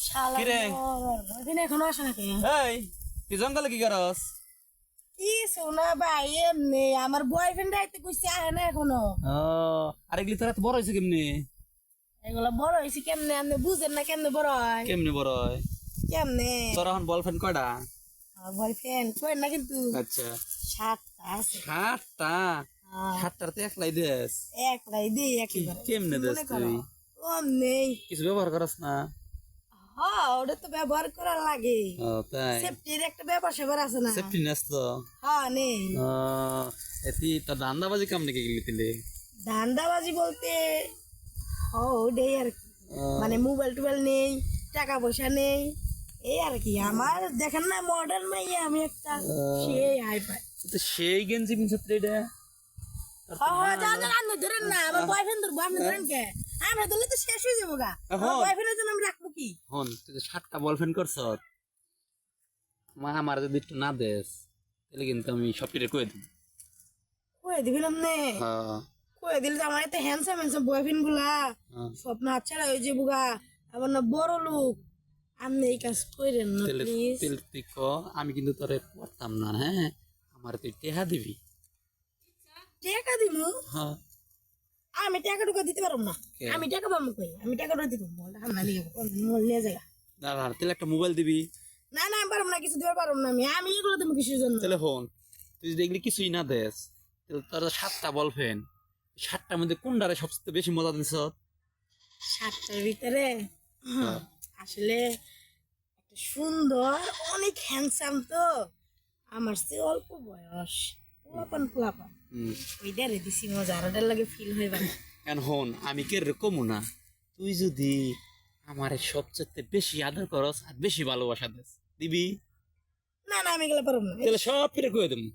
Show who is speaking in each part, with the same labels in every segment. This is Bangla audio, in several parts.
Speaker 1: শালা
Speaker 2: কিরে?
Speaker 1: বয়ফ্রেন্ড এখনো আসে নাকি?
Speaker 2: এই তুই জঙ্গলে কি করস?
Speaker 1: কি শোনা ভাই, এমনি আমার বয়ফ্রেন্ড আইতে কইছে আহে না এখনো।
Speaker 2: ও আর এগুলি তোরা এত বড় হয়েছে কেমনি?
Speaker 1: এগুলা বড় হয়েছে কেমনে, আপনি বুঝেন না কেমনে বড় হয়?
Speaker 2: কেমনি বড় হয়?
Speaker 1: কেমনে
Speaker 2: তোর এখন বয়ফ্রেন্ড কয়টা?
Speaker 1: বয়ফ্রেন্ড কই না কিন্তু
Speaker 2: আচ্ছা
Speaker 1: 7টা আছে।
Speaker 2: 7টা? 7টার তো একলাই দেশ?
Speaker 1: একলাই দিই একেবারে।
Speaker 2: কেমনে দেশ তুই?
Speaker 1: ও নেই।
Speaker 2: কিছু ব্যবহার করস না?
Speaker 1: হ্যাঁ, ওটা তো ব্যবহার করা লাগে।
Speaker 2: ও তাই?
Speaker 1: সেফটির একটা ব্যাপার সেবার আছে না?
Speaker 2: সেফটি নেস তো?
Speaker 1: হ্যাঁ নেই।
Speaker 2: ও এতি তোর ধান্দাবাজি কাম নাকি গেলি তিলে?
Speaker 1: ধান্দাবাজি বলতে ওটাই আর কি। মানে মোবাইল টোবাইল নেই, টাকা পয়সা নেই, এই আর কি। আমার দেখেন না মডার্ন মাইয়া আমি একটা, সেই হাই পাই।
Speaker 2: তো সেই গেঞ্জি পিনছত রে এটা?
Speaker 1: আপনি ধরেন না, আমার বয়ফ্রেন্ড ধরবো, আপনি ধরেন কে? আমরা ধরলে তো শেষ হয়ে যাবো গা। আমার বয়ফ্রেন্ডের জন্য আমি রাখবো কি?
Speaker 2: হন তুই তো 7টা বয়ফ্রেন্ড করছ, মা আমার যদি একটু না দেস তাহলে কিন্তু আমি সবকিছু কয়ে দিব।
Speaker 1: কয়ে দিবেন আপনি?
Speaker 2: হ্যাঁ
Speaker 1: কয়ে দিলে তো আমার এত হ্যান্ডসাম হ্যান্ডসাম বয়ফ্রেন্ড গুলা স্বপ্ন হাতছাড়া হয়ে যাবো গা। আমার না বড় লোক, আপনি এই কাজ করেন না
Speaker 2: তাহলে
Speaker 1: প্লিজ।
Speaker 2: তাহলে তুই ক, আমি কিন্তু তোরে পড়তাম না, হ্যাঁ? আমার তুই টেহা দিবি।
Speaker 1: টাকা দিব?
Speaker 2: হ্যাঁ
Speaker 1: আমি টাকা টুকা দিতে পারবো না।
Speaker 2: কে?
Speaker 1: আমি টাকা পাবো কই? আমি টাকা টুকা দিব না, নিয়ে যাই।
Speaker 2: দাঁড়া তাহলে একটা মোবাইল দিবি।
Speaker 1: না না, আমি পারবো না, কিছু দিতে পারবো না। আমি এগুলো দেবো কিসের জন্য?
Speaker 2: তাহলে হন তুই যদি এগুলি কিছুই না দেস তাহলে তোর 7টা বয়ফ্রেন্ড, 7টার মধ্যে কোনটারে সবচেয়ে বেশি মজা দিছ?
Speaker 1: 7টার ভিতরে আসলে একটা সুন্দর, অনেক হ্যান্ডসাম তো, আমার চেয়ে অল্প বয়স, পোলাপান ওইটারে দিছি মজা, আর ওটার লাগে ফিল হয় ভালো।
Speaker 2: এখন আমি কে রকম না, তুই যদি আমার সবচেয়ে বেশি আদর করস আর বেশি ভালোবাসা দেস দিবি,
Speaker 1: না না, আমি এগুলো পারবো না।
Speaker 2: তাহলে সব ফিরে কয়ে দেবো।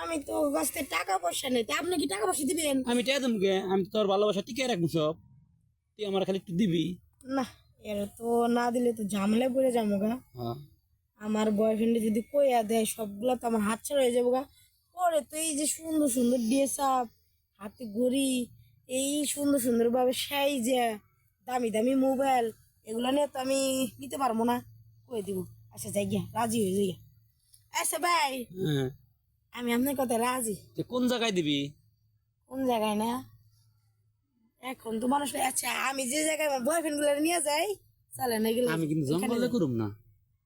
Speaker 1: আমি তো কাছে টাকা পয়সা নেই, তা আপনি কি টাকা পয়সা দিবেন?
Speaker 2: আমি টেয়া দেবো কে? আমি তোর ভালোবাসা টিকে রাখবো সব, তুই আমার খালি একটু দিবি।
Speaker 1: না, এর তো না দিলে তো ঝামেলায় পড়ে যাবো গা।
Speaker 2: হ্যাঁ
Speaker 1: আমার বয়ফ্রেন্ড যদি কইয়া দেয় সবগুলো তো আমার হাত ছাড়া হয়ে যাবো গা। পরে তো এই যে সুন্দর সুন্দর ড্রেস আপ, হাতে ঘড়ি, এই সুন্দর সুন্দর ভাবে সাইজে, দামি দামি মোবাইল, এগুলো নিয়ে তো আমি নিতে পারবো না। কই দিব? আচ্ছা যাই গিয়া, রাজি হয়ে যাই। আচ্ছা ভাই,
Speaker 2: হ্যাঁ
Speaker 1: আমি আপনার কথা রাজি।
Speaker 2: তুই কোন জায়গায় দিবি?
Speaker 1: কোন জায়গায় না? এখন তো মানুষ, আচ্ছা আমি যে জায়গায় আমার বয়ফ্রেন্ড গুলো নিয়ে যাই, চলেন এগুলো।
Speaker 2: আমি কিন্তু জঙ্গলে করুম না।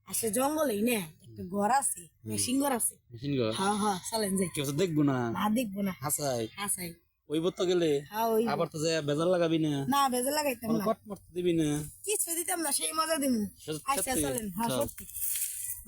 Speaker 1: আচ্ছা জঙ্গলেই না, একটা ঘর আছে, মেশিন ঘর আছে।
Speaker 2: মেশিন ঘর?
Speaker 1: হ্যাঁ হ্যাঁ, চলেন যাই।
Speaker 2: কেউ তো দেখবো না।
Speaker 1: না দেখবো না।
Speaker 2: হাসাই
Speaker 1: হাসাই।
Speaker 2: ওই তো গেলে
Speaker 1: হ্যাঁ ওই।
Speaker 2: আবার তো যে বেজার লাগাবি না,
Speaker 1: না বেজে লাগাইতাম না,
Speaker 2: কট মরতে দিবি না।
Speaker 1: কিছু দিতাম না, সেই মজা দিমু।
Speaker 2: সত্যি?
Speaker 1: আচ্ছা চলেন, হ্যাঁ
Speaker 2: চল।
Speaker 1: সত্যি।